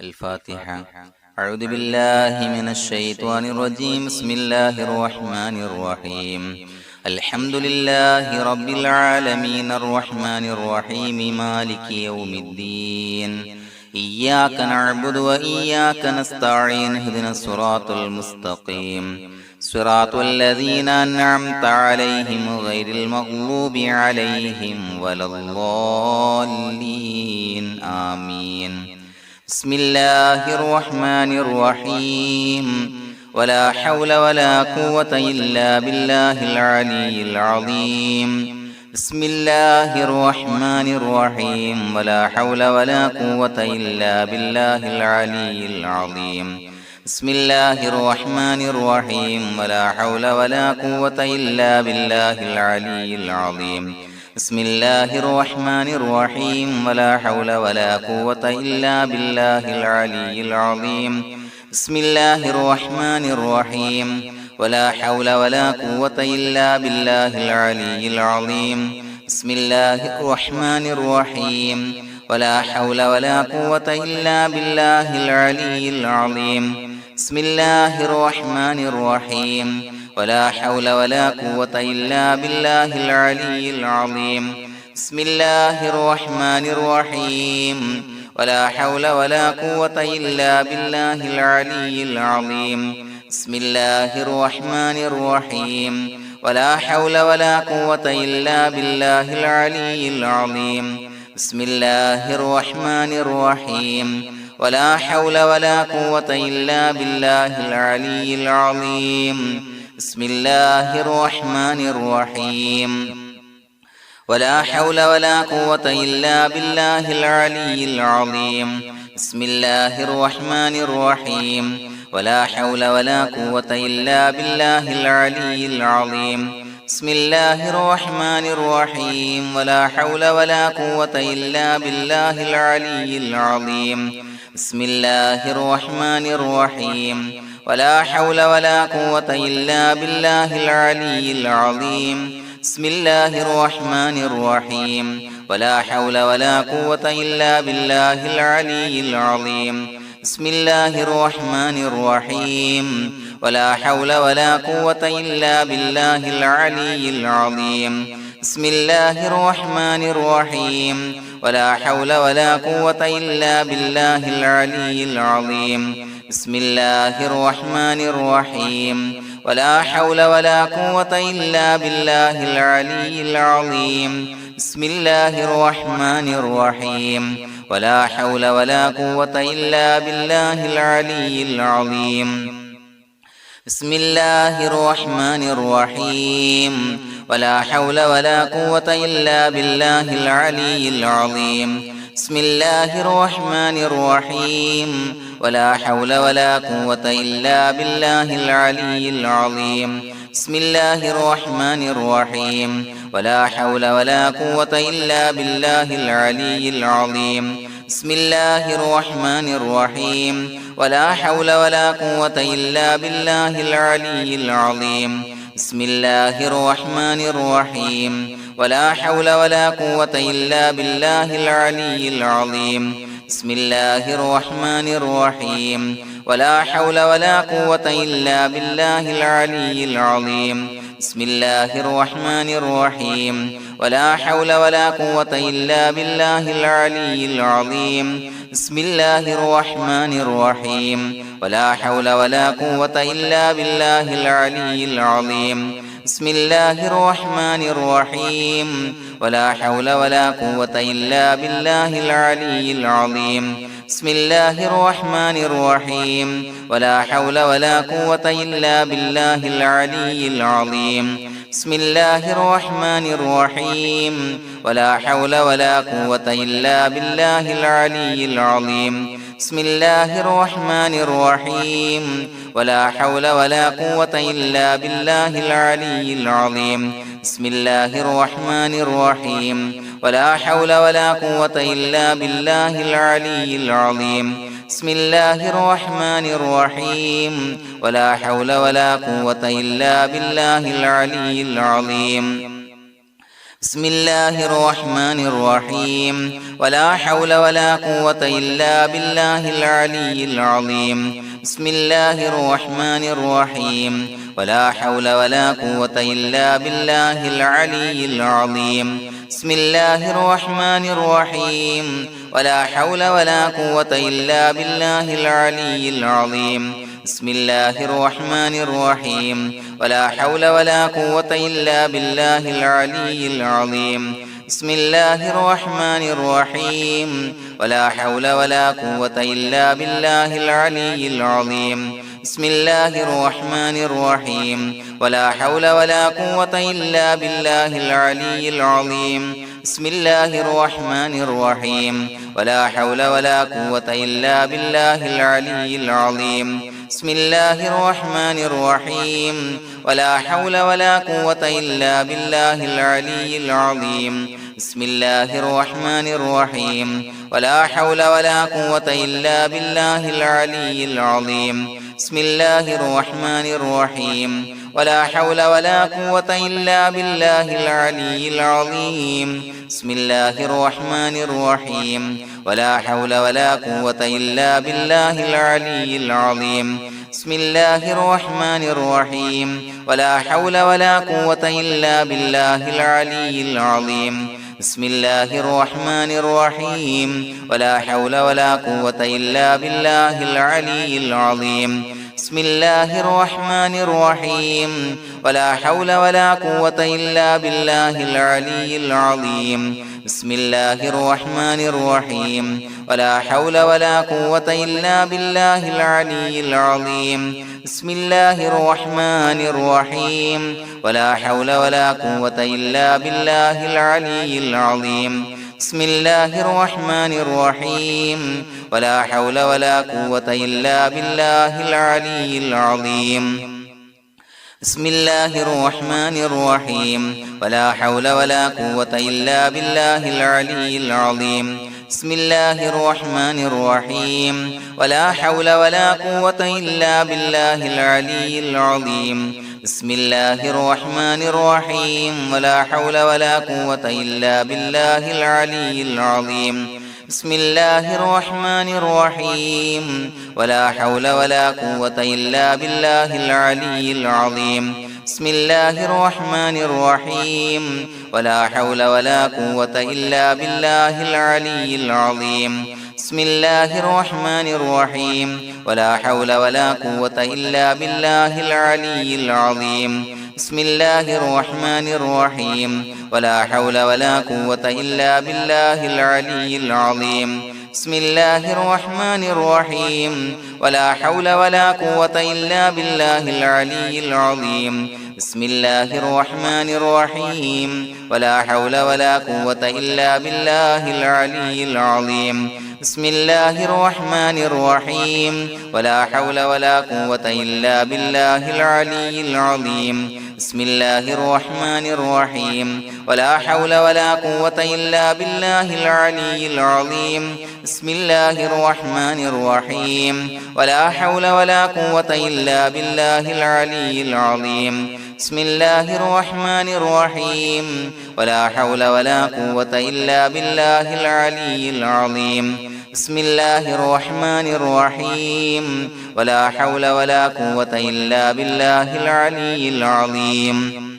الفاتحة. أعوذ بالله من الشيطان الرجيم. بسم الله الرحمن الرحيم. الحمد لله رب العالمين الرحمن الرحيم مالك يوم الدين. إياك نعبد وإياك نستعين. اهدنا الصراط المستقيم صراط الذين أنعمت عليهم غير المغضوب عليهم ولا الضالين. آمين. بسم الله الرحمن الرحيم. ولا حول ولا قوة إلا بالله العلي العظيم. بسم الله الرحمن الرحيم. ولا حول ولا قوة إلا بالله العلي العظيم. بسم الله الرحمن الرحيم. ولا حول ولا قوة إلا بالله العلي العظيم. بسم الله الرحمن الرحيم. ولا حول ولا قوة إلا بالله العلي العظيم. بسم الله الرحمن الرحيم. ولا حول ولا قوة إلا بالله العلي العظيم. بسم الله الرحمن الرحيم. ولا حول ولا قوة إلا بالله العلي العظيم. بسم الله الرحمن الرحيم. ولا حول ولا قوة إلا بالله العلي العظيم. بسم الله الرحمن الرحيم. ولا حول ولا قوة إلا بالله العلي العظيم. بسم الله الرحمن الرحيم. ولا حول ولا قوة إلا بالله العلي العظيم. بسم الله الرحمن الرحيم. ولا حول ولا قوة إلا بالله العلي العظيم. بسم الله الرحمن الرحيم. ولا حول ولا قوة إلا بالله العلي العظيم. بسم الله الرحمن الرحيم. ولا حول ولا قوة إلا بالله العلي العظيم. بسم الله الرحمن الرحيم. ولا حول ولا قوة إلا بالله العلي العظيم. بسم الله الرحمن الرحيم. ولا حول ولا قوة إلا بالله العلي العظيم. بسم الله الرحمن الرحيم. ولا حول ولا قوة إلا بالله العلي العظيم. بسم الله الرحمن الرحيم. ولا حول ولا قوة إلا بالله العلي العظيم. بسم الله الرحمن الرحيم. ولا حول ولا قوة إلا بالله العلي العظيم. بسم الله الرحمن الرحيم. ولا حول ولا قوة إلا بالله العلي العظيم. بسم الله الرحمن الرحيم. ولا حول ولا قوة إلا بالله العلي العظيم. بسم الله الرحمن الرحيم. ولا حول ولا قوة إلا بالله العلي العظيم. بسم الله الرحمن الرحيم. ولا حول ولا قوة إلا بالله العلي العظيم. بسم الله الرحمن الرحيم. ولا حول ولا قوة إلا بالله العلي العظيم. بسم الله الرحمن الرحيم. ولا حول ولا قوة إلا بالله العلي العظيم. بسم الله الرحمن الرحيم. ولا حول ولا قوة إلا بالله العلي العظيم. بسم الله الرحمن الرحيم. ولا حول ولا قوة إلا بالله العلي العظيم. بسم الله الرحمن الرحيم. ولا حول ولا قوة إلا بالله العلي العظيم. بسم الله الرحمن الرحيم. ولا حول ولا قوة إلا بالله العلي العظيم. بسم الله الرحمن الرحيم. ولا حول ولا قوة إلا بالله العلي العظيم. بسم الله الرحمن الرحيم. ولا حول ولا قوة إلا بالله العلي العظيم. بسم الله الرحمن الرحيم. ولا حول ولا قوة إلا بالله العلي العظيم. بسم الله الرحمن الرحيم. ولا حول ولا قوة إلا بالله العلي العظيم. بسم الله الرحمن الرحيم. ولا حول ولا قوة إلا بالله العلي العظيم. بسم الله الرحمن الرحيم. ولا حول ولا قوة إلا بالله العلي العظيم. بسم الله الرحمن الرحيم ولا حول ولا قوة إلا بالله العلي العظيم بسم الله الرحمن الرحيم ولا حول ولا قوة إلا بالله العلي العظيم بسم الله الرحمن الرحيم ولا حول ولا قوة إلا بالله العلي العظيم بسم الله الرحمن الرحيم ولا حول ولا قوة إلا بالله العلي العظيم بسم الله الرحمن الرحيم ولا حول ولا قوة إلا بالله العلي العظيم بسم الله الرحمن الرحيم ولا حول ولا قوة إلا بالله العلي العظيم بسم الله الرحمن الرحيم ولا حول ولا قوة إلا بالله العلي العظيم بسم الله الرحمن الرحيم ولا حول ولا قوة إلا بالله العلي العظيم بسم الله الرحمن الرحيم ولا حول ولا قوة إلا بالله العلي العظيم بسم الله الرحمن الرحيم ولا حول ولا قوة إلا بالله العلي العظيم بسم الله الرحمن الرحيم ولا حول ولا قوة إلا بالله العلي العظيم بسم الله الرحمن الرحيم ولا حول ولا قوة إلا بالله العلي العظيم بسم الله الرحمن الرحيم ولا حول ولا قوة إلا بالله العلي العظيم بسم الله الرحمن الرحيم ولا حول ولا قوة إلا بالله العلي العظيم بسم الله الرحمن الرحيم ولا حول ولا قوة إلا بالله العلي العظيم بسم الله الرحمن الرحيم ولا حول ولا قوة إلا بالله العلي العظيم بسم الله الرحمن الرحيم ولا حول ولا قوة إلا بالله العلي العظيم بسم الله الرحمن الرحيم ولا حول ولا قوة إلا بالله العلي العظيم بسم الله الرحمن الرحيم ولا حول ولا قوة إلا بالله العلي العظيم بسم الله الرحمن الرحيم ولا حول ولا قوة إلا بالله العلي العظيم بسم الله الرحمن الرحيم ولا حول ولا قوة إلا بالله العلي العظيم بسم الله الرحمن الرحيم ولا حول ولا قوة إلا بالله العلي العظيم بسم الله الرحمن الرحيم ولا حول ولا قوة إلا بالله العلي العظيم بسم الله الرحمن الرحيم ولا حول ولا قوة إلا بالله العلي العظيم بسم الله الرحمن الرحيم ولا حول ولا قوة إلا بالله العلي العظيم بسم الله الرحمن الرحيم ولا حول ولا قوة إلا بالله العلي العظيم بسم الله الرحمن الرحيم ولا حول ولا قوة إلا بالله العلي العظيم بسم الله الرحمن الرحيم ولا حول ولا قوة إلا بالله العلي العظيم بسم الله الرحمن الرحيم ولا حول ولا قوة إلا بالله العلي العظيم بسم الله الرحمن الرحيم ولا حول ولا قوة إلا بالله العلي العظيم بسم الله الرحمن الرحيم ولا حول ولا قوة إلا بالله العلي العظيم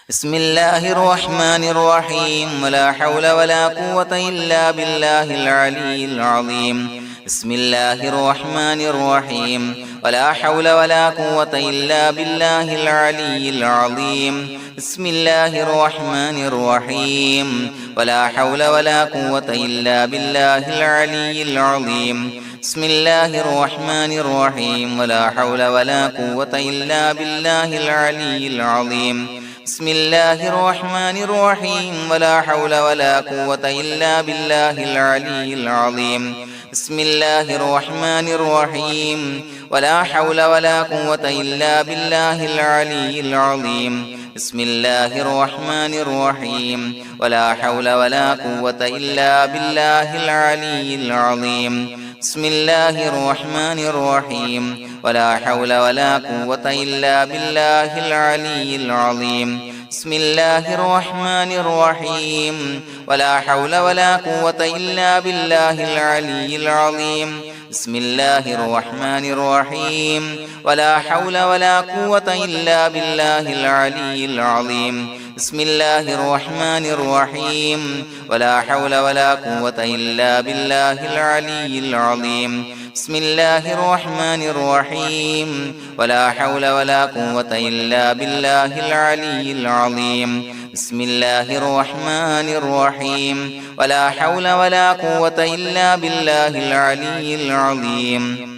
بسم الله الرحمن الرحيم ولا حول ولا قوة إلا بالله العلي العظيم بسم الله الرحمن الرحيم ولا حول ولا قوة إلا بالله العلي العظيم بسم الله الرحمن الرحيم ولا حول ولا قوة إلا بالله العلي العظيم بسم الله الرحمن الرحيم ولا حول ولا قوة إلا بالله العلي العظيم بسم الله الرحمن الرحيم ولا حول ولا قوة إلا بالله العلي العظيم بسم الله الرحمن الرحيم ولا حول ولا قوة إلا بالله العلي العظيم بسم الله الرحمن الرحيم ولا حول ولا قوة إلا بالله العلي العظيم بسم الله الرحمن الرحيم ولا حول ولا قوة إلا بالله العلي العظيم بسم الله الرحمن الرحيم ولا حول ولا قوة إلا بالله العلي العظيم بسم الله الرحمن الرحيم ولا حول ولا قوة إلا بالله العلي العظيم بسم الله الرحمن الرحيم ولا حول ولا قوة إلا بالله العلي العظيم بسم الله الرحمن الرحيم ولا حول ولا قوة إلا بالله العلي العظيم بسم الله الرحمن الرحيم ولا حول ولا قوة إلا بالله العلي العظيم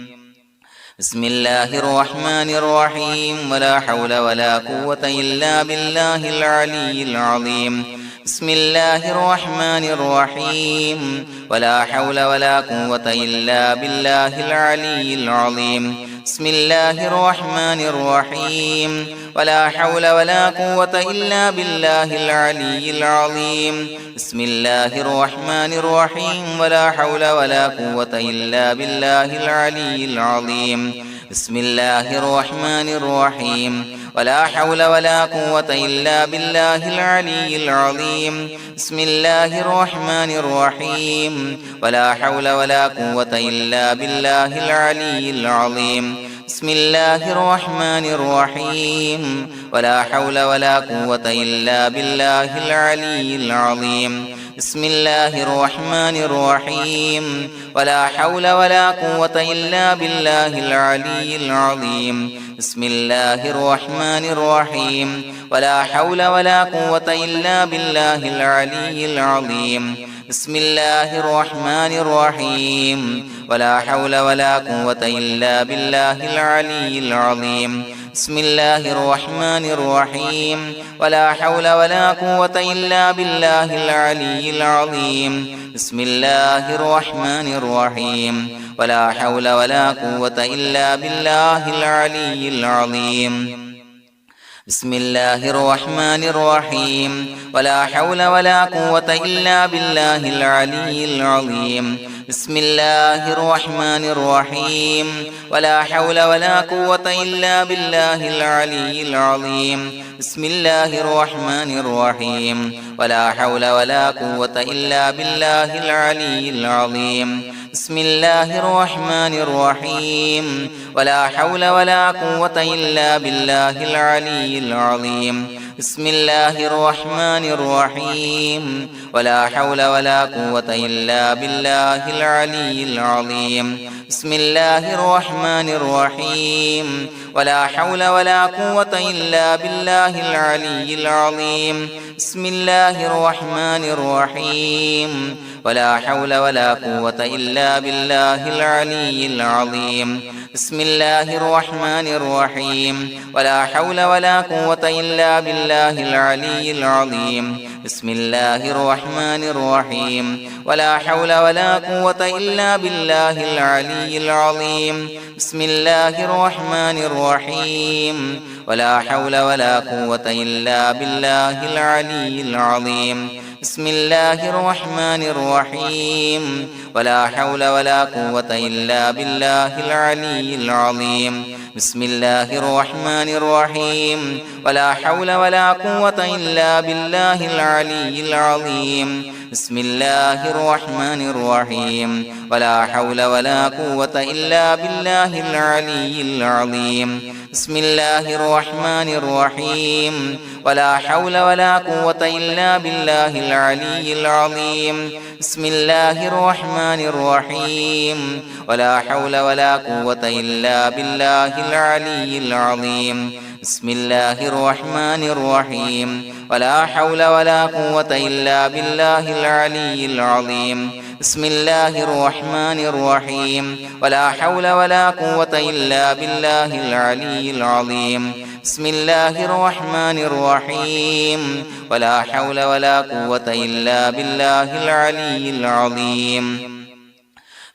بسم الله الرحمن الرحيم ولا حول ولا قوة إلا بالله العلي العظيم بسم الله الرحمن الرحيم ولا حول ولا قوة إلا بالله العلي العظيم بسم الله الرحمن الرحيم ولا حول ولا قوة إلا بالله العلي العظيم بسم الله الرحمن الرحيم ولا حول ولا قوة إلا بالله العلي العظيم بسم الله الرحمن الرحيم ولا حول ولا قوة إلا بالله العلي العظيم بسم الله الرحمن الرحيم ولا حول ولا قوة إلا بالله العلي العظيم بسم الله الرحمن الرحيم ولا حول ولا قوة إلا بالله العلي العظيم بسم الله الرحمن الرحيم ولا حول ولا قوة إلا بالله العلي العظيم بسم الله الرحمن الرحيم ولا حول ولا قوة إلا بالله العلي العظيم بسم الله الرحمن الرحيم ولا حول ولا قوة إلا بالله العلي العظيم بسم الله الرحمن الرحيم ولا حول ولا قوة إلا بالله العلي العظيم بسم الله الرحمن الرحيم ولا حول ولا قوة إلا بالله العلي العظيم بسم الله الرحمن الرحيم ولا حول ولا قوة إلا بالله العلي العظيم بسم الله الرحمن الرحيم ولا حول ولا قوة إلا بالله العلي العظيم بسم الله الرحمن الرحيم ولا حول ولا قوة إلا بالله العلي العظيم بسم الله الرحمن الرحيم ولا حول ولا قوة إلا بالله العلي العظيم بسم الله الرحمن الرحيم ولا حول ولا قوة إلا بالله العلي العظيم بسم الله الرحمن الرحيم ولا حول ولا قوة إلا بالله العلي العظيم بسم الله الرحمن الرحيم ولا حول ولا قوة إلا بالله العلي العظيم بسم الله الرحمن الرحيم ولا حول ولا قوة إلا بالله العلي العظيم بسم الله الرحمن الرحيم ولا حول ولا قوة إلا بالله العلي العظيم بسم الله الرحمن الرحيم ولا حول ولا قوة إلا بالله العلي العظيم بسم الله الرحمن الرحيم ولا حول ولا قوة إلا بالله العلي العظيم بسم الله الرحمن الرحيم ولا حول ولا قوة إلا بالله العلي العظيم بسم الله الرحمن الرحيم ولا حول ولا قوة إلا بالله العلي العظيم بسم الله الرحمن الرحيم ولا حول ولا قوة إلا بالله العلي العظيم بسم الله الرحمن الرحيم ولا حول ولا قوة إلا بالله العلي العظيم بسم الله الرحمن الرحيم ولا حول ولا قوة إلا بالله العلي العظيم بسم الله الرحمن الرحيم ولا حول ولا قوة إلا بالله العلي العظيم بسم الله الرحمن الرحيم ولا حول ولا قوة إلا بالله العلي العظيم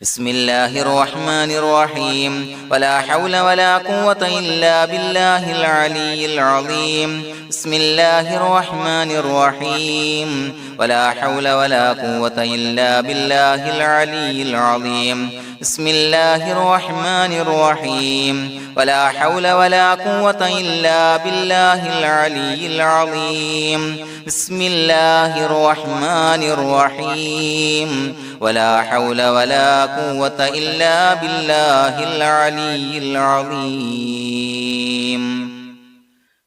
بسم الله الرحمن الرحيم ولا حول ولا قوة إلا بالله العلي العظيم بسم الله الرحمن الرحيم ولا حول ولا قوة إلا بالله العلي العظيم بسم الله الرحمن الرحيم ولا حول ولا قوة إلا بالله العلي العظيم بسم الله الرحمن الرحيم ولا حول ولا قوة إلا بالله العلي العظيم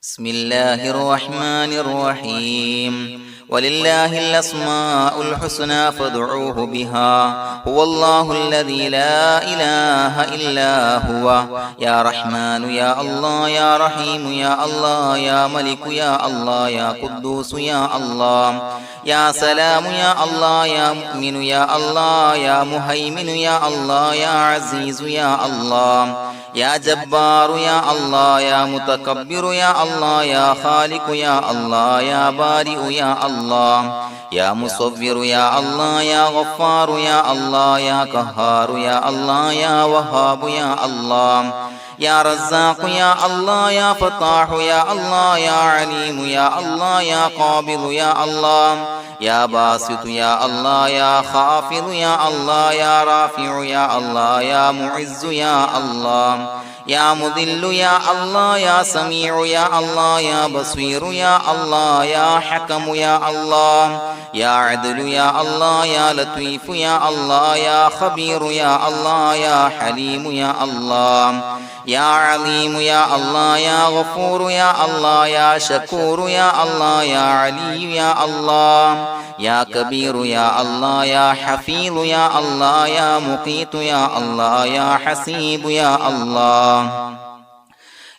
بسم الله الرحمن الرحيم ولله الأسماء الحسنى فادعوه بها هو الله الذي لا إله إلا هو يا رحمن يا الله يا رحيم يا الله يا ملك يا الله يا قدوس يا الله يا سلام يا الله يا مؤمن يا الله يا مهيمن يا الله يا عزيز يا الله يا جبار يا الله يا متكبر يا الله يا خالق يا الله يا بارئ يا الله يا مصور يا الله يا غفار يا الله يا قهار يا الله يا وهاب يا الله يا رزاق يا الله يا فتاح يا الله يا عليم يا الله يا قابض يا الله يا باسط يا الله يا خافض يا الله يا رافع يا الله يا معز يا الله يا مذل يا الله يا سميع يا الله يا بصير يا الله يا حكم يا الله يا عدل يا الله يا لطيف يا الله يا خبير يا الله يا حليم يا الله يا عليم يا الله يا غفور يا الله يا شكور يا الله يا علي يا الله يا كبير يا الله يا حفيظ يا الله يا مقيت يا الله يا حسيب يا الله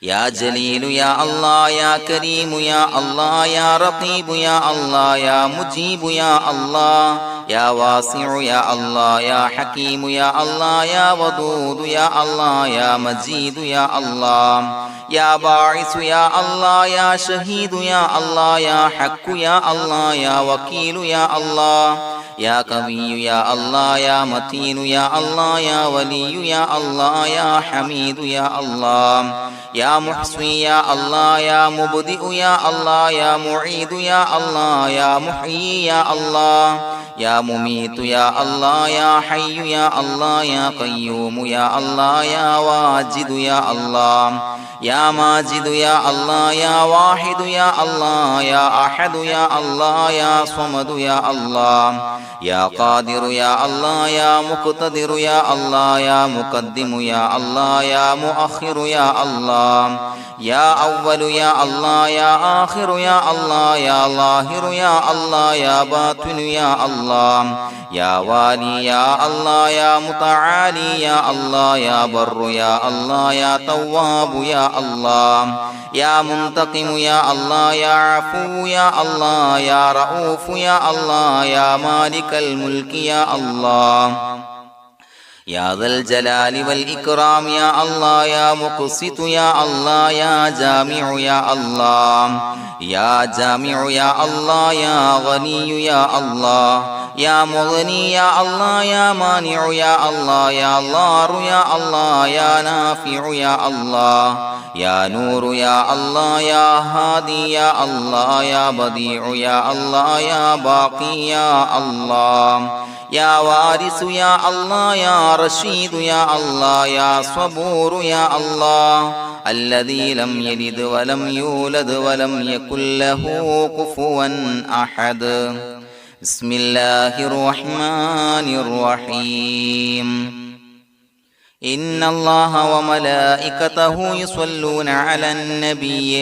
يا جليل يا الله يا كريم يا الله يا رقيب يا الله يا مجيب يا الله يا واسع يا الله يا حكيم يا الله يا ودود يا الله يا مجيد يا الله يا باعث يا الله يا شهيد يا الله يا حق يا الله يا وكيل يا الله يا قوي يا الله يا متين يا الله يا ولي يا الله يا حميد يا الله يا محصي يا الله يا مبدئ يا الله يا معيد يا الله يا محيي يا الله يا مميت يا الله يا حي يا الله يا قيوم يا الله يا واجد يا الله يا ماجد يا الله يا واحد يا الله يا أحد يا الله يا صمد يا الله يا قادر يا الله يا مقتدر يا الله يا مقدم يا الله يا مؤخر يا الله يا أول يا الله يا آخر يا الله يا ظاهر يا الله يا باطن يا الله يا والي يا الله يا متعالي يا الله يا بر يا الله يا تواب يا الله يا منتقم يا الله يا عفو يا الله يا رؤوف يا الله يا مالك الملك يا الله يا ذا الجلال والإكرام يا الله يا مقسط يا الله يا جامع يا الله يا جامع يا الله يا غني يا الله يا مغني يا الله يا مانع يا الله يا ضار يا الله يا نافع يا الله يا نور يا الله يا هادي يا الله يا بديع يا الله يا باقي يا الله يا وارث يا الله يا رشيد يا الله يا صبور يا الله الذي لم يلد ولم يولد ولم يكن له كفوا أحد بسم الله الرحمن الرحيم إن الله وملائكته يصلون على النبي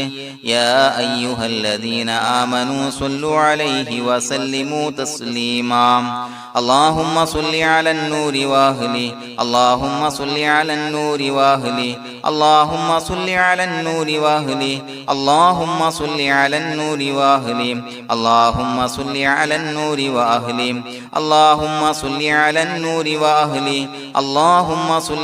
يا أيها الذين آمنوا صلوا عليه وسلموا تسليما اللهم صل على النور وأهله اللهم صل على النور وأهله اللهم صل على النور وأهله اللهم صل على النور وأهله اللهم صل على النور وأهله اللهم صل على النور وأهله اللهم صل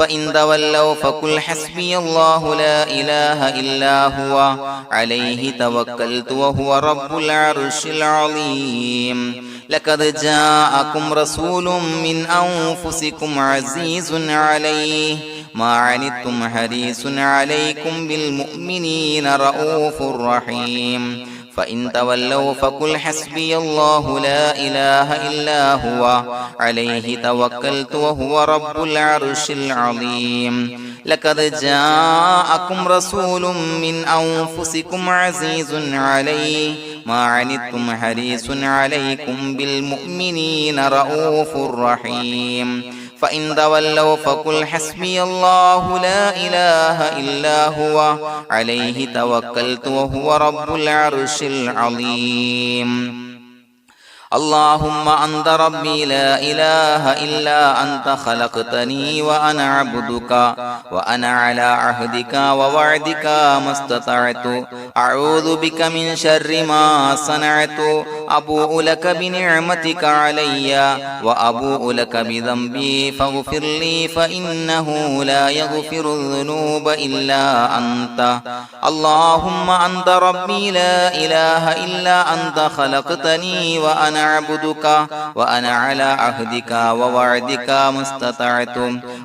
فإن تولوا فقل حسبي الله لا إله إلا هو عليه توكلت وهو رب العرش العظيم لقد جاءكم رسول من أنفسكم عزيز عليه ما عنتم حريص عليكم بالمؤمنين رؤوف رحيم فإن تولوا فقل حسبي الله لا إله إلا هو عليه توكلت وهو رب العرش العظيم لقد جاءكم رسول من أنفسكم عزيز عليه ما عنتم حريص عليكم بالمؤمنين رؤوف رحيم فإن تولوا فقل حسبي الله لا إله إلا هو عليه توكلت وهو رب العرش العظيم اللهم أنت ربي لا إله إلا أنت خلقتني وأنا عبدك وأنا على عهدك ووعدك ما استطعت أعوذ بك من شر ما صنعت أبوء لك بنعمتك علي وأبوء لك بذنبي فاغفر لي فإنه لا يغفر الذنوب إلا أنت اللهم أنت ربي لا إله إلا أنت خلقتني وأنا عبدك وأنا على عهدك ووعدك ما استطعت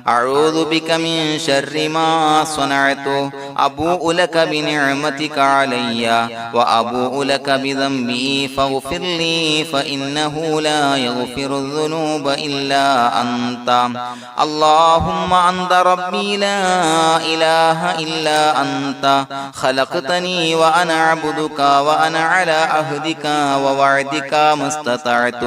أعوذ بك من شر ما صنعت أبوء لك بنعمتك علي وأبوء لك بذنبي فاغفر لي فإنه لا يغفر الذنوب إلا أنت اللهم أنت ربي لا إله إلا أنت خلقتني وأنا عبدك وأنا على عهدك ووعدك ما استطعت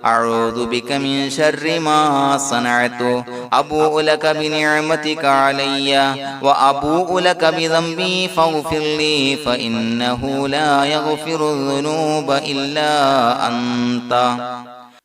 أعوذ بك من شر ما صنعت أبوء لك بنعمتك علي وأبوء لك بذنبي فاغفر لي فإنه لا يغفر الذنوب إلا أنت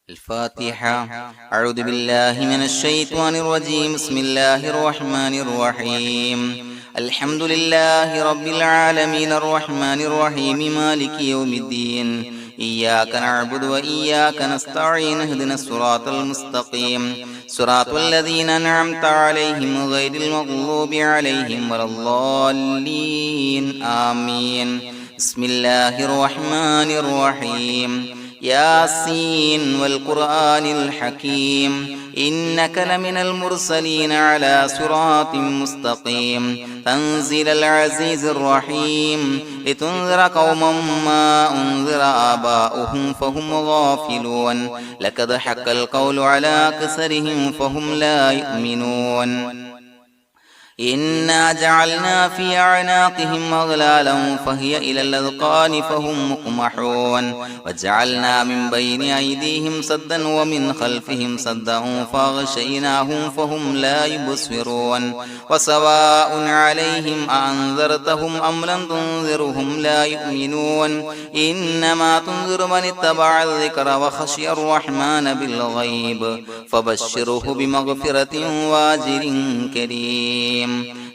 الفاتحة أعوذ بالله من الشيطان الرجيم بسم الله الرحمن الرحيم الحمد لله رب العالمين الرحمن الرحيم مالك يوم الدين إياك نعبد وإياك نستعين اهدنا الصراط المستقيم صراط الذين أنعمت عليهم غير المغضوب عليهم ولا الضالين آمين بسم الله الرحمن الرحيم ياسين والقرآن الحكيم إنك لمن المرسلين على صراط مستقيم تنزيل العزيز الرحيم لتنذر قوما ما أنذر آباؤهم فهم غافلون لقد حق القول على أكثرهم فهم لا يؤمنون إنا جعلنا في أعناقهم أغلالا فهي إلى الأذقان فهم مقمحون وجعلنا من بين أيديهم سدا ومن خلفهم سدا فأغشيناهم فهم لا يبصرون وسواء عليهم أأنذرتهم أم لم تنذرهم لا يؤمنون إنما تنذر من اتبع الذكر وخشي الرحمن بالغيب فبشره بمغفرة وأجر كريم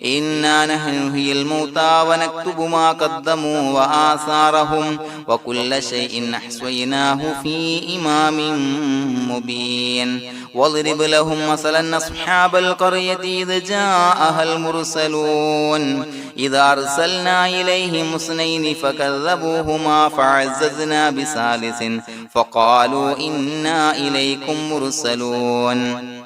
إنا نحن نحيي الموتى ونكتب ما قدموا وآثارهم وكل شيء أحصيناه في إمام مبين واضرب لهم مثلا أصحاب القرية إذ جاءها المرسلون إذا أرسلنا إليهم اثنين فكذبوهما فعززنا بثالث فقالوا إنا إليكم مرسلون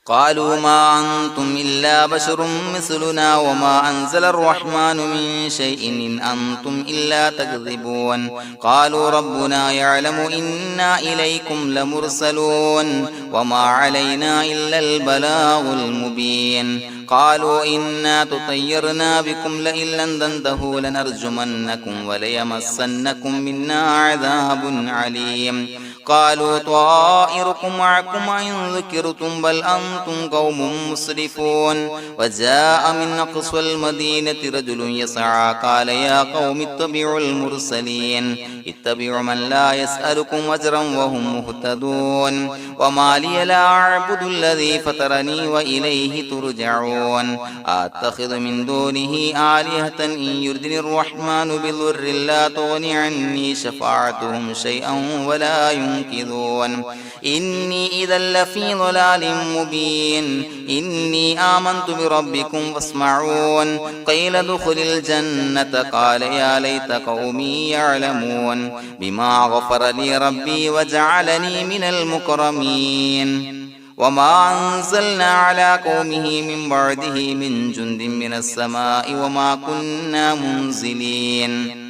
قالوا ما أنتم إلا بشر مثلنا وما أنزل الرحمن من شيء إن أنتم إلا تكذبون قالوا ربنا يعلم إنا إليكم لمرسلون وما علينا إلا البلاغ المبين قالوا إنا تطيرنا بكم لئن لم تنتهوا لنرجمنكم وليمسنكم منا عذاب عليم قالوا طائركم معكم إن ذكرتم بل أنتم قوم مسرفون وجاء من أقصى المدينة رجل يسعى قال يا قوم اتبعوا المرسلين اتبعوا من لا يسألكم أجرا وهم مهتدون وما لي لا أعبد الذي فطرني وإليه ترجعون أتخذ من دونه آلهة إن يردني الرحمن بضر لا تغني عني شفاعتهم شيئا ولا ينصرون ينكثون إني إذا لفي ضلال مبين إني آمنت بربكم فاسمعون قيل ادخل الجنة قال يا ليت قومي يعلمون بما غفر لي ربي وجعلني من المكرمين وما أنزلنا على قومه من بعده من جند من السماء وما كنا منزلين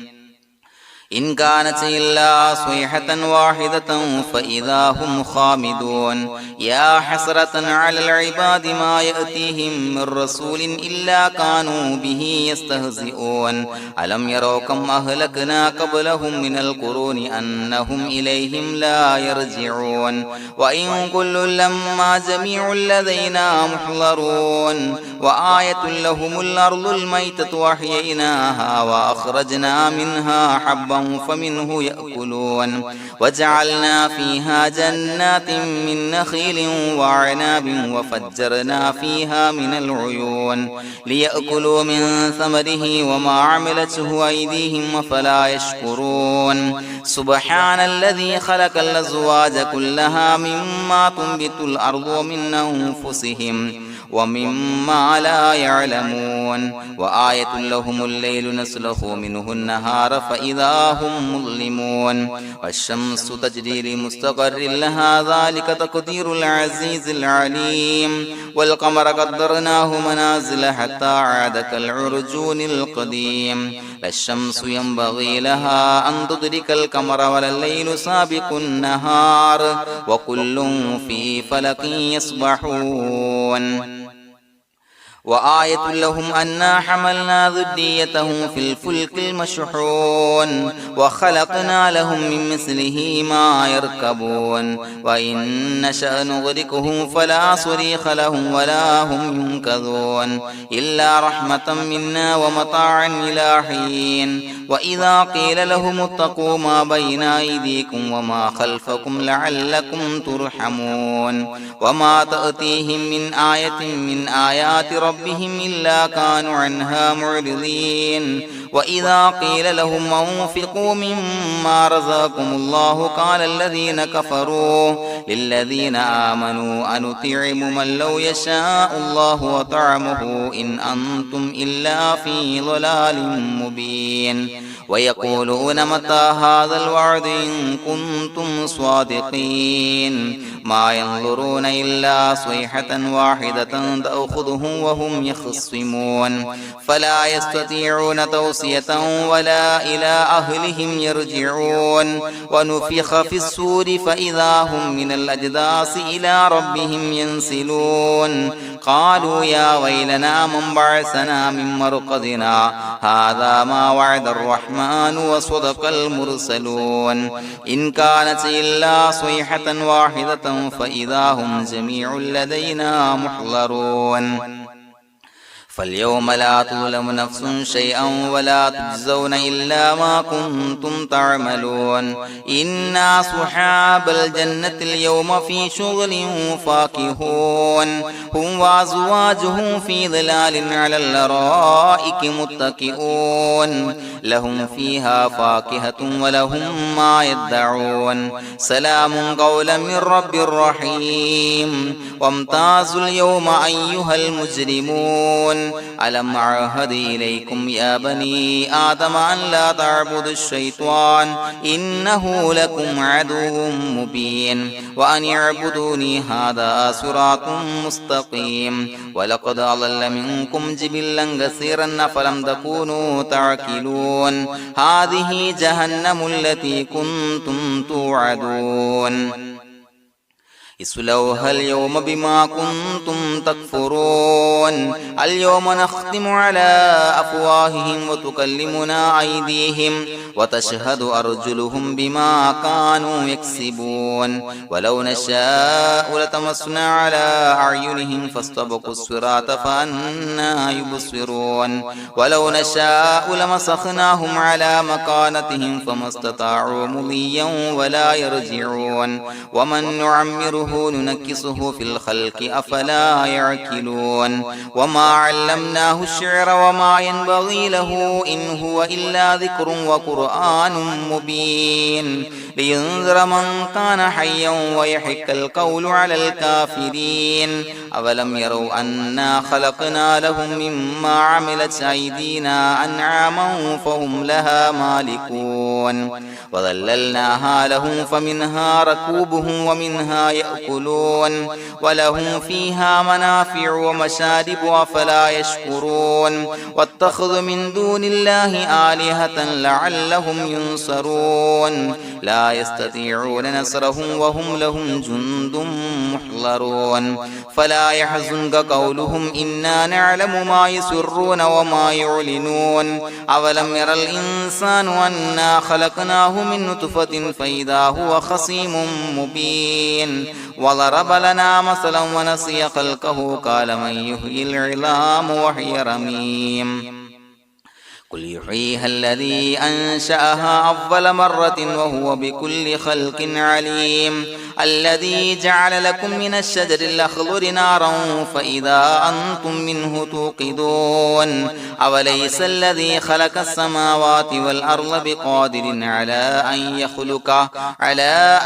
إن كانت إلا صيحة واحدة فإذا هم خامدون يا حسرة على العباد ما يأتيهم من رسول إلا كانوا به يستهزئون ألم يروا كم أهلكنا قبلهم من القرون أنهم إليهم لا يرجعون وإن كل لما جميع لدينا محضرون وآية لهم الأرض الميتة وأحييناها وأخرجنا منها حبا فمنه يأكلون وجعلنا فيها جنات من نخيل وعناب وفجرنا فيها من العيون ليأكلوا من ثمره وما عملته أيديهم فلا يشكرون سبحان الذي خلق الأزواج كلها مما تنبت الأرض ومن أنفسهم ومما لا يعلمون وآية لهم الليل نسلخ منه النهار فإذا هم مظلمون والشمس تجري لمستقر لها ذلك تقدير العزيز العليم والقمر قدرناه منازل حتى عاد كالعرجون القديم لا الشمس ينبغي لها أن تدرك القمر ولا الليل سابق النهار وكل في فلك يسبحون وآية لهم أنا حملنا ذريتهم في الفلك المشحون وخلقنا لهم من مثله ما يركبون وإن نشأ نغرقهم فلا صريخ لهم ولا هم ينقذون إلا رحمة منا ومتاعا إلى حين وإذا قيل لهم اتقوا ما بين أيديكم وما خلفكم لعلكم ترحمون وما تأتيهم من آية من آيات ربهم إلا كانوا عنها معرضين وإذا قيل لهم أنفقوا مما رزقكم الله قال الذين كفروا للذين آمنوا أنطعم من لو يشاء الله وطعمه إن أنتم إلا في ضلال مبين ويقولون متى هذا الوعد إن كنتم صادقين ما ينظرون إلا صيحة واحدة تأخذهم وهم يخصمون فلا يستطيعون توصية ولا إلى أهلهم يرجعون ونفخ في الصور فإذا هم من الأجداث إلى ربهم ينسلون قالوا يا ويلنا من بعثنا من مرقدنا هذا ما وعد الرحمن وصدق المرسلون إن كانت إلا صيحة واحدة فإذا هم جميع لدينا محضرون فاليوم لا تظلم نفس شيئا ولا تجزون إلا ما كنتم تعملون إنا أصحاب الجنة اليوم في شغل فاكهون هم وأزواجهم في ظلال على الأرائك متكئون لهم فيها فاكهة ولهم ما يدعون سلام قولا من رب رحيم وامتازوا اليوم أيها المجرمون ألم أعهد إليكم يا بني آدم أن لا تعبدوا الشيطان إنه لكم عدو مبين وأن اعبدوني هذا صراط مستقيم ولقد أضل منكم جبلا كثيرا فلم تكونوا تعقلون هذه جهنم التي كنتم توعدون اصلوها اليوم بما كنتم تكفرون اليوم نختم على أفواههم وتكلمنا أيديهم وتشهد أرجلهم بما كانوا يكسبون ولو نشاء لتمسنا على أعينهم فاستبقوا الصراط فأنى يبصرون ولو نشاء لمسخناهم على مكانتهم فما استطاعوا مضيا ولا يرجعون ومن نعمره نعمره ننكسه في الخلق أفلا يعقلون وما علمناه الشعر وما ينبغي له إن هو إلا ذكر وقرآن مبين لينذر من كان حيا ويحق القول على الكافرين أولم يروا أنا خلقنا لهم مما عملت أيدينا أنعاما فهم لها مالكون وظللناها لهم فمنها ركوبهم ومنها يأكلون ولهم فيها منافع ومشارب أفلا يشكرون واتخذوا من دون الله آلهة لعلهم ينصرون لا يستطيعون نصرهم وهم لهم جند محضرون فلا يحزنك قولهم إنا نعلم ما يسرون وما يعلنون أولم ير الإنسان أنا خلقناه من نطفة فإذا هو خصيم مبين وضرب لنا مثلا ونسي خلقه قال من يحيي العظام وهي رميم قل يحييها الذي أنشأها أول مرة وهو بكل خلق عليم الذي جعل لكم من الشجر الأخضر نارا فإذا أنتم منه توقدون أوليس الذي خلق السماوات والأرض بقادر على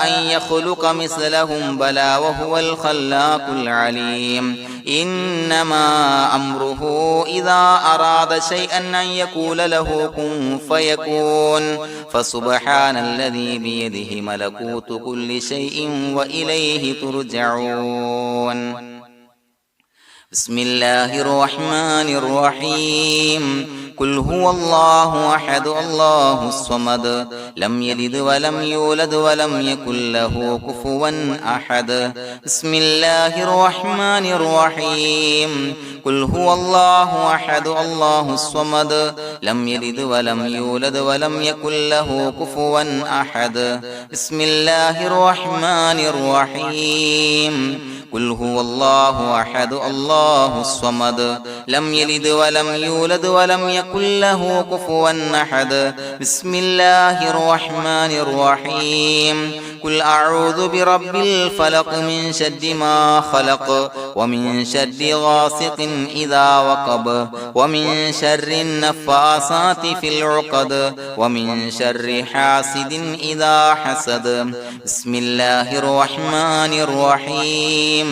أن يخلق مثلهم بلى وهو الخلاق العليم إنما أمره إذا أراد شيئا أن يقول له كن فيكون فسبحان الذي بيده ملكوت كل شيء وإليه ترجعون بسم الله الرحمن الرحيم قل هو الله أحد الله الصمد لم يلد ولم يولد ولم يكن له كفوا أحد بسم الله الرحمن الرحيم قل هو الله أحد الله الصمد لم يلد ولم يولد ولم يكن له كفوا أحد بسم الله الرحمن الرحيم قل هو الله أحد الله الصمد لم يلد ولم يولد ولم يكن له كفوا أحد بسم الله الرحمن الرحيم قل أعوذ برب الفلق من شر ما خلق ومن شر غاسق إذا وقب ومن شر النفاثات في العقد ومن شر حاسد إذا حسد بسم الله الرحمن الرحيم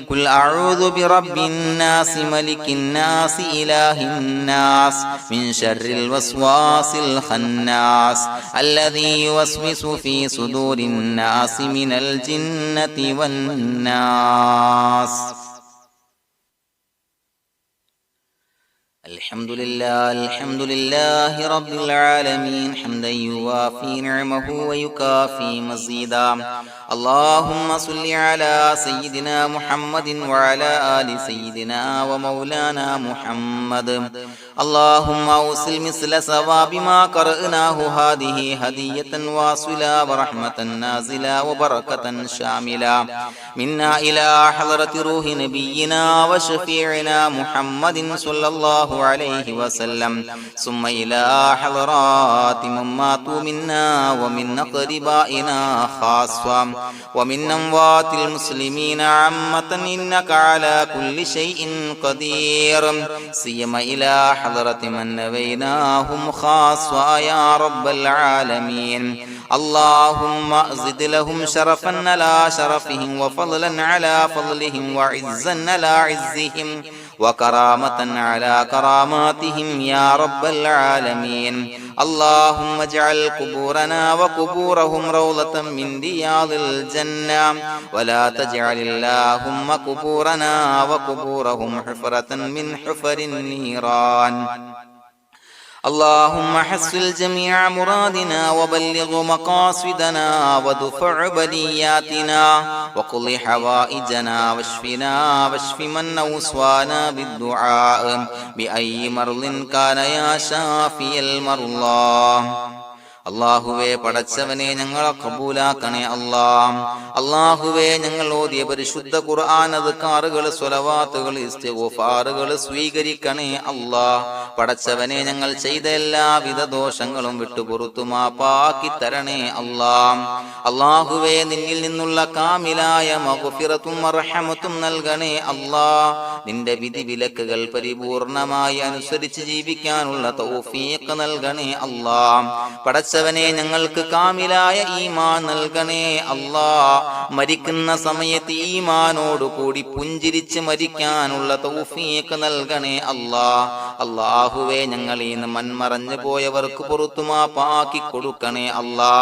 قل أعوذ برب الناس ملك الناس إله الناس من شر الوسواس الخناس الذي يوسوس في صدور الناس من الجنة والناس الحمد لله رب العالمين حمدا يوافي نعمه ويكافي مزيدا اللهم صل على سيدنا محمد وعلى آل سيدنا ومولانا محمد اللهم أوصل مثل ثواب ما قرأناه هذه هدية واصلة ورحمة نازلة وبركة شاملة منا إلى حضرة روح نبينا وشفيعنا محمد صلى الله عليه وسلم ثم إلى حضرات من ماتوا منا ومن أقربائنا خاصة ومن أموات المسلمين عامة إنك على كل شيء قدير سيما إلى حضرة من نبيناهم خاصة يا رب العالمين اللهم زد لهم شرفا على شرفهم وفضلا على فضلهم وعزا على عزهم وكرامة على كراماتهم يا رب العالمين اللهم اجعل قبورنا وقبورهم روضة من رياض الجنة ولا تجعل اللهم قبورنا وقبورهم حفرة من حفر النيران اللهم حصل جميع مرادنا وبلغ مقاصدنا ودفع بلياتنا وقض حوائجنا واشفنا واشف من أوصانا بالدعاء بأي مرض كان يا شافي المرضى അല്ലാഹുവേ പടച്ചവനെ ഞങ്ങളെ ഖബൂലാക്കണേ അല്ലാ. അല്ലാഹുവേ ഞങ്ങൾ ഓതിയ പരിശുദ്ധ ഖുർആൻ അദ്കാറുകൾ സ്വലവാത്തുകൾ ഇസ്തിഗ്ഫാറുകൾ സ്വീകരിക്കണേ അല്ലാ. പടച്ചവനെ ഞങ്ങൾ ചെയ്ത എല്ലാവിധ ദോഷങ്ങളും വിട്ടുപുറത്തു മാപ്പാക്കി തരണേ അല്ലാ. അല്ലാഹുവേ നിന്നിൽ നിന്നുള്ള കാമിലായ മഗ്ഫിറത്തും റഹ്മത്തും നൽകണേ അല്ലാ. നിന്റെ വിധി വിലക്കുകൾ പരിപൂർണമായി അനുസരിച്ച് ജീവിക്കാനുള്ള തൗഫീഖ് നൽകണേ അല്ലാ. പടച്ചവനെ ഞങ്ങൾക്ക് കാമിലായ ഈമാൻ നൽകണേ അല്ലാ. മരിക്കുന്ന സമയത്ത് ഈമാനോട് കൂടി പുഞ്ചിരിച്ച് മരിക്കാനുള്ള തൗഫീഖ് നൽകണേ അല്ലാ. അല്ലാഹുവേ ഞങ്ങളിൽ നിന്ന് മൺമറഞ്ഞു പോയവർക്ക് പുറത്തു മാപ്പാക്കി കൊടുക്കണേ അല്ലാ.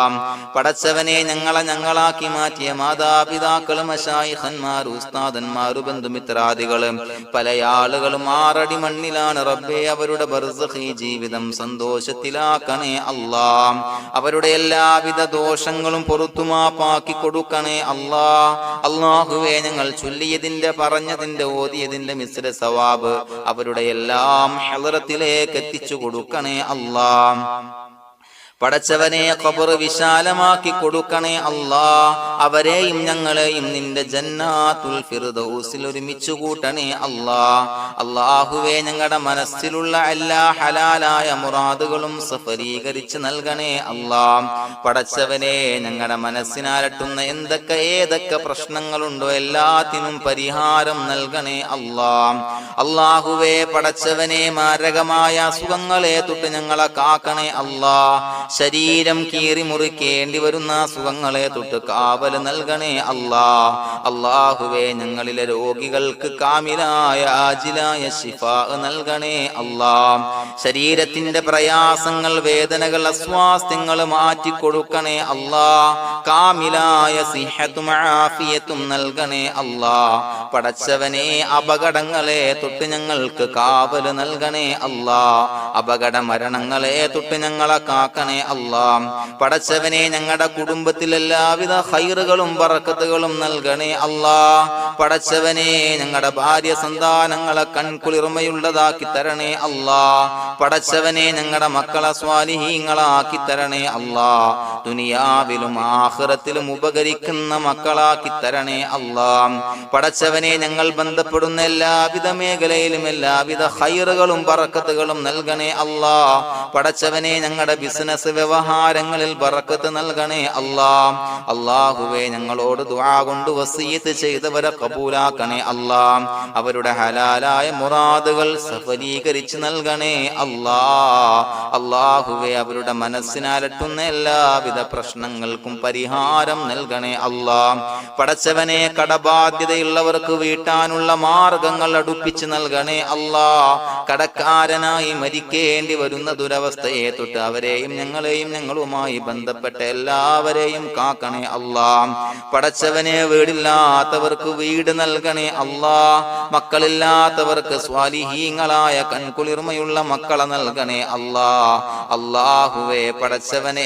പടച്ചവനെ ഞങ്ങളാക്കി മാറ്റിയ മാതാപിതാക്കളും മശായിഖന്മാരും ഉസ്താദന്മാരും ബന്ധുമിത്രാദികളും പല ആളുകളും 6 അടി മണ്ണിലാണ് റബ്ബേ. അവരുടെ ബർസഖി ജീവിതം സന്തോഷത്തിലാക്കണേ അല്ലാ. അവരുടെ എല്ലാവിധ ദോഷങ്ങളും പുറത്തു മാപ്പാക്കി കൊടുക്കണേ അല്ലാ. അല്ലാഹുവേ ഞങ്ങൾ ചൊല്ലിയതിന്റെ പറഞ്ഞതിന്റെ ഓതിയതിന്റെ മിശ്ര സവാബ് അവരുടെ എല്ലാം ഹളറത്തിലേക്ക് എത്തിച്ചു കൊടുക്കണേ അല്ലാ. പടച്ചവനെ ഖബർ വിശാലമാക്കി കൊടുക്കണേ അല്ലാ. അവരെയും ഞങ്ങളെയും നിന്റെ ജന്നാത്തുൽ ഫിർദൗസിൽ ഒരുമിച്ച് കൂട്ടണേ അല്ലാ. അല്ലാഹുവേ ഞങ്ങളുടെ മനസ്സിലുള്ള എല്ലാ ഹലാലായ മുറാദുകളും സഫലീകരിച്ച് നൽകണേ അല്ലാ. പടച്ചവനെ ഞങ്ങളുടെ മനസ്സിനാലട്ടുന്ന ഏതൊക്കെ പ്രശ്നങ്ങളുണ്ടോ എല്ലാത്തിനും പരിഹാരം നൽകണേ അല്ലാ. അല്ലാഹുവേ പടച്ചവനെ മാരകമായ അസുഖങ്ങളെ തൊട്ട് ഞങ്ങളെ കാക്കണേ അല്ലാ. ശരീരം കീറി മുറിക്കേണ്ടി വരുന്ന അസുഖങ്ങളെ തൊട്ട് കാവൽ നൽകണേ അല്ലാ. അല്ലാഹുവേ ഞങ്ങളിലെ രോഗികൾക്ക് കാമിലായ ആജിലായ ശിഫാ നൽകണേ അല്ലാ. ശരീരത്തിന്റെ പ്രയാസങ്ങൾ വേദനകൾ അസ്വാസ്ഥ്യങ്ങൾ മാറ്റിക്കൊടുക്കണേ അല്ലാ. കാമിലായ സിഹത്തും ആഫിയത്തും നൽകണേ അല്ലാ. പടച്ചവനെ അപകടങ്ങളെ തൊട്ട് ഞങ്ങൾക്ക് കാവൽ നൽകണേ അല്ലാ. അപകട മരണങ്ങളെ തൊട്ട് ഞങ്ങളെ കാക്കണേ അല്ലാ. പടച്ചവനെ ഞങ്ങളുടെ കുടുംബത്തിൽ എല്ലാവിധ ഖൈറുകളും ബറക്കത്തുകളും നൽകണേ അല്ലാ. പടച്ചവനെ ഞങ്ങളുടെ ഭാര്യ സന്താനങ്ങളെ കൺകുളിർമയുള്ളതാക്കി തരണേ അല്ലാ. പടച്ചവനെ ഞങ്ങളുടെ മക്കളെ സ്വാലിഹീങ്ങളാക്കി തരണേ അല്ലാ. ദുനിയാവിലും ആഖിറത്തിലും ഉപകരിക്കുന്ന മക്കളാക്കി തരണേ അല്ലാ. പടച്ചവനെ ഞങ്ങൾ ബന്ധപ്പെടുന്ന എല്ലാവിധ മേഖലയിലും എല്ലാവിധ ഖൈറുകളും ബറക്കത്തുകളും നൽകണേ അല്ലാ. പടച്ചവനെ ഞങ്ങളുടെ ബിസിനസ് വ്യവഹാരങ്ങളിൽ ബറക്കത്ത് നൽകണേ അല്ലാ. അല്ലാഹുവേ ഞങ്ങളോട് ദുആ കൊണ്ട് വസിയത്ത് ചെയ്തവരെ കബൂലാക്കണേ അല്ലാ. അവരുടെ ഹലാലായ മുറാദുകൾ സഫലീകരിച്ച് നൽകണേ അല്ലാ. അല്ലാഹുവേ അവരുടെ മനസ്സിനാലട്ടുന്ന എല്ലാവിധ പ്രശ്നങ്ങൾക്കും പരിഹാരം നൽകണേ അല്ലാ. പടച്ചവനെ കടബാധ്യതയുള്ളവർക്ക് വീട്ടാനുള്ള മാർഗങ്ങൾ അടുപ്പിച്ച് നൽകണേ അല്ലാ. കടക്കാരനായി മരിക്കേണ്ടി വരുന്ന ദുരവസ്ഥയെ തൊട്ട് അവരെയും ഞങ്ങളെയും ഞങ്ങളുമായി ബന്ധപ്പെട്ട എല്ലാവരെയും കാക്കണേ അല്ലാ. പടച്ചവനെ വീടില്ലാത്തവർക്ക് വീട് നൽകണേ അല്ലാ. മക്കളില്ലാത്തവർക്ക് സ്വാലിഹീങ്ങളായ കൺകുളിർമയുള്ള മക്കളെ നൽകണേ അല്ലാ. അല്ലാഹുവേ പടച്ചവനെ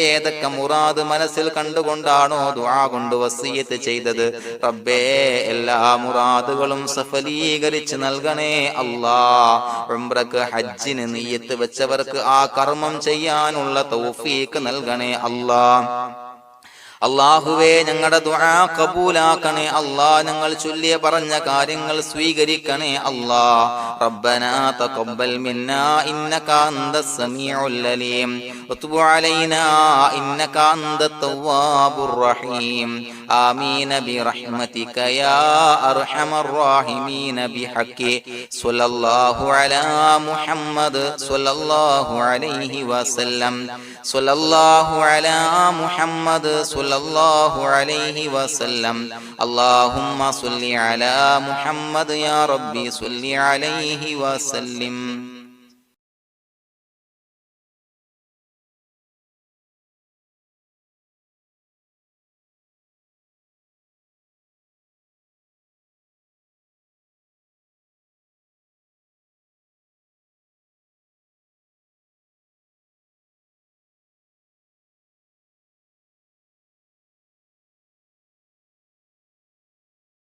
ഏതൊക്കെ മുറാദ് മനസ്സിൽ കണ്ടുകൊണ്ടാണോ ദുആ കൊണ്ട് വസിയത്ത് ചെയ്തത് റബ്ബേ എല്ലാ മുറാദുകളും സഫലീകരിച്ച് നൽകണേ അല്ലാ. ഉംറക്ക് ഹജ്ജിന് നിയ്യത്ത് വെച്ചവർക്ക് ആ കർമ്മം ചെയ്യാനുള്ള തൗഫീഖ് നൽകണേ അല്ലാ. അല്ലാഹുവേ ഞങ്ങളുടെ ദുആ ഖബൂലാക്കണേ അല്ലാ. ഞങ്ങൾ ചൊല്ലിയ പറഞ്ഞ കാര്യങ്ങൾ സ്വീകരിക്കണേ അല്ലാ. റബ്ബനാ തഖബ്ബൽ മിന്നാ ഇന്നക അന്തസ് സമീഉൽ അലീം വതുബ് അലൈനാ ഇന്നക അന്തത് തവ്വാബുർ റഹീം. ആമീൻ ബിറഹ്മതിക യാ അർഹമർ റഹീമീൻ ബിഹഖി സ്വല്ലല്ലാഹു അലാ മുഹമ്മദ് സ്വല്ലല്ലാഹു അലൈഹി വസല്ലം. സ്വല്ലല്ലാഹു അലാ മുഹമ്മദ് സ്വല്ലല്ലാഹു അലൈഹി വസല്ലം. അല്ലാഹുമ്മ സ്വല്ലി അലാ മുഹമ്മദ് യാ റബ്ബി സ്വല്ലി അലൈഹി വസല്ലം.